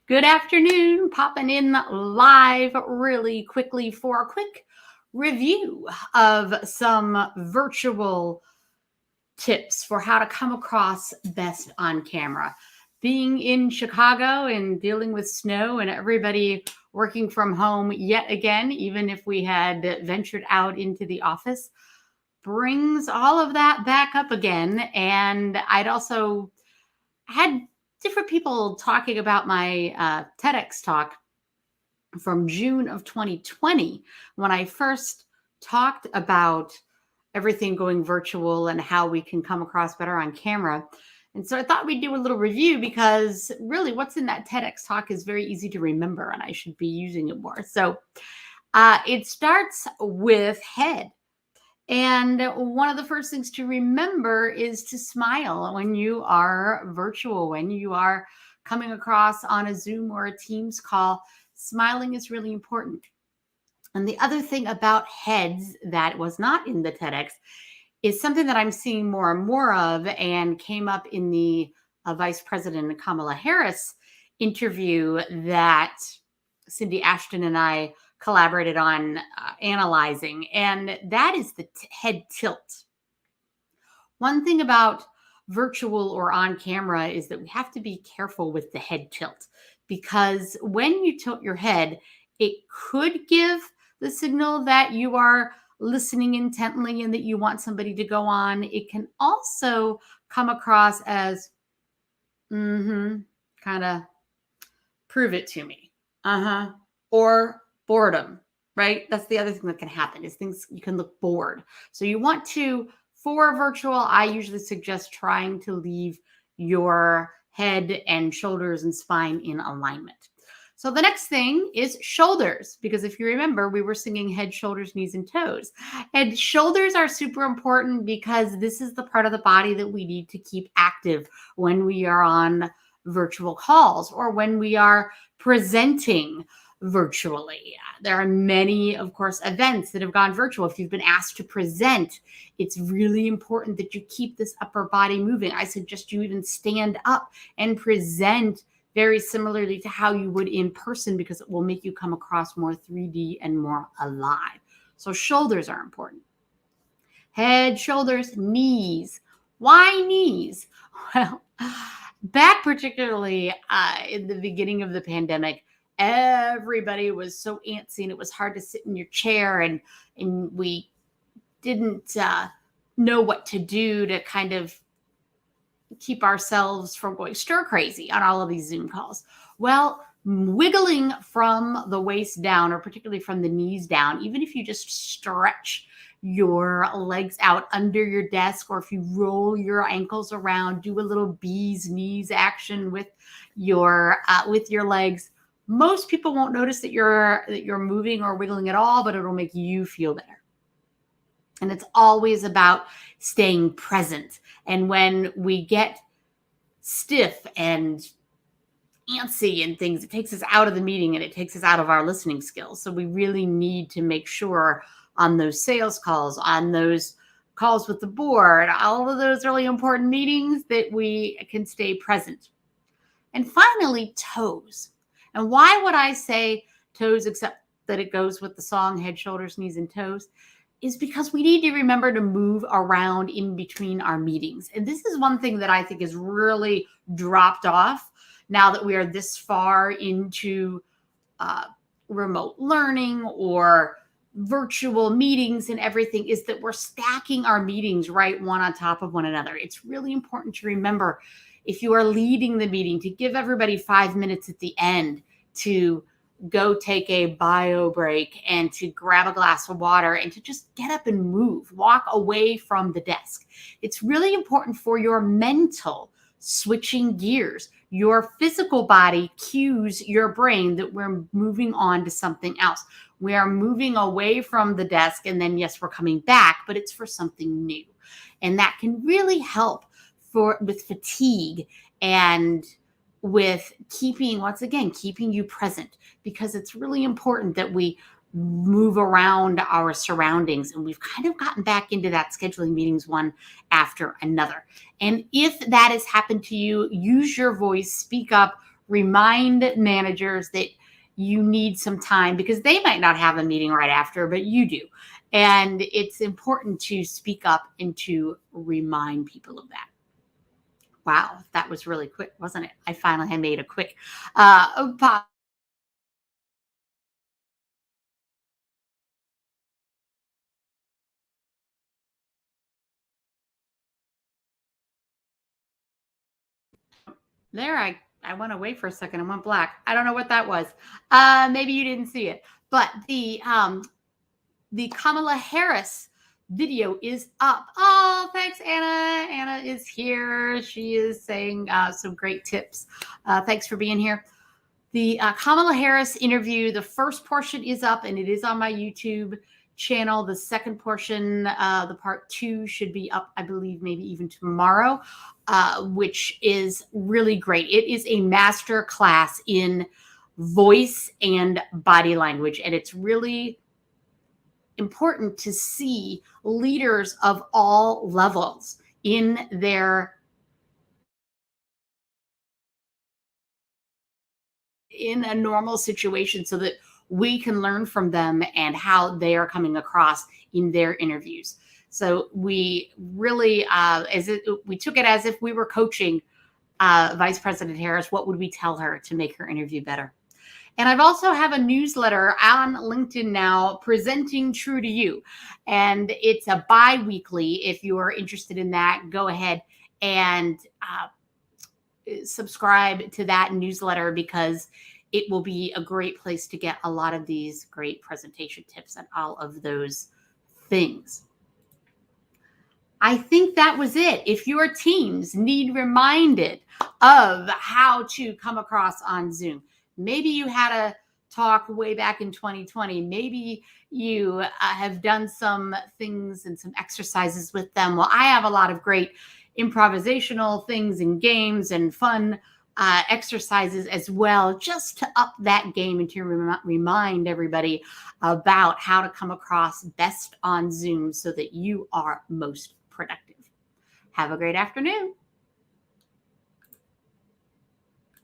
Good afternoon. Popping in live really quickly for a quick review of some virtual tips for how to come across best on camera. Being in Chicago and dealing with snow and everybody working from home yet again, even if we had ventured out into the office, brings all of that back up again. And I'd also had different people talking about my TEDx talk from June of 2020 when I first talked about everything going virtual and how we can come across better on camera. And so I thought we'd do a little review because really what's in that TEDx talk is very easy to remember and I should be using it more. So it starts with head. And one of the first things to remember is to smile when you are virtual, when you are coming across on a Zoom or a Teams call. Smiling is really important. And the other thing about heads that was not in the TEDx is something that I'm seeing more and more of and came up in the Vice President Kamala Harris interview that Cindy Ashton and I collaborated on analyzing, and that is the head tilt. One thing about virtual or on camera is that we have to be careful with the head tilt because when you tilt your head, it could give the signal that you are listening intently and that you want somebody to go on. It can also come across as, kind of prove it to me. Or boredom, right? That's the other thing that can happen is things you can look bored. So you want to, for virtual, I usually suggest trying to leave your head and shoulders and spine in alignment. So the next thing is shoulders, because if you remember, we were singing head, shoulders, knees, and toes. And shoulders are super important because this is the part of the body that we need to keep active when we are on virtual calls or when we are presenting virtually. There are many, of course, events that have gone virtual. If you've been asked to present, it's really important that you keep this upper body moving. I suggest you even stand up and present very similarly to how you would in person because it will make you come across more 3D and more alive. So shoulders are important. Head, shoulders, knees. Why knees? Well, back particularly in the beginning of the pandemic, everybody was so antsy and it was hard to sit in your chair and we didn't know what to do to kind of keep ourselves from going stir crazy on all of these Zoom calls. Well, wiggling from the waist down, or particularly from the knees down, even if you just stretch your legs out under your desk, or if you roll your ankles around, do a little bee's knees action with your legs. Most people won't notice that you're moving or wiggling at all, but it'll make you feel better. And it's always about staying present. And when we get stiff and antsy and things, it takes us out of the meeting and it takes us out of our listening skills. So we really need to make sure on those sales calls, on those calls with the board, all of those really important meetings that we can stay present. And finally, toes. And why would I say toes, except that it goes with the song head, shoulders, knees, and toes? Is because we need to remember to move around in between our meetings. And this is one thing that I think is really dropped off now that we are this far into remote learning or virtual meetings and everything, is that we're stacking our meetings right one on top of one another. It's really important to remember, if you are leading the meeting, to give everybody 5 minutes at the end to go take a bio break and to grab a glass of water and to just get up and move, walk away from the desk. It's really important for your mental switching gears. Your physical body cues your brain that we're moving on to something else. We are moving away from the desk, and then yes, we're coming back, but it's for something new. And that can really help with fatigue and with keeping you present, because it's really important that we move around our surroundings. And we've kind of gotten back into that scheduling meetings one after another. And if that has happened to you, use your voice, speak up, remind managers that you need some time because they might not have a meeting right after, but you do. And it's important to speak up and to remind people of that. Wow, that was really quick, wasn't it? I finally had made a quick pop. There, I went away for a second and went black. I don't know what that was. Maybe you didn't see it, but the Kamala Harris video is up. Oh, thanks, Anna. Anna is here. She is saying some great tips. Thanks for being here. The Kamala Harris interview, the first portion is up and it is on my YouTube channel. The second portion, the part 2, should be up, I believe, maybe even tomorrow, which is really great. It is a master class in voice and body language, and it's really important to see leaders of all levels in a normal situation so that we can learn from them and how they are coming across in their interviews. So we really, we took it as if we were coaching Vice President Harris. What would we tell her to make her interview better? And I've also have a newsletter on LinkedIn now, Presenting True to You. And it's a bi-weekly. If you are interested in that, go ahead and subscribe to that newsletter because it will be a great place to get a lot of these great presentation tips and all of those things. I think that was it. If your teams need reminded of how to come across on Zoom, maybe you had a talk way back in 2020. Maybe you have done some things and some exercises with them. Well, I have a lot of great improvisational things and games and fun exercises as well, just to up that game and to remind everybody about how to come across best on Zoom so that you are most productive. Have a great afternoon.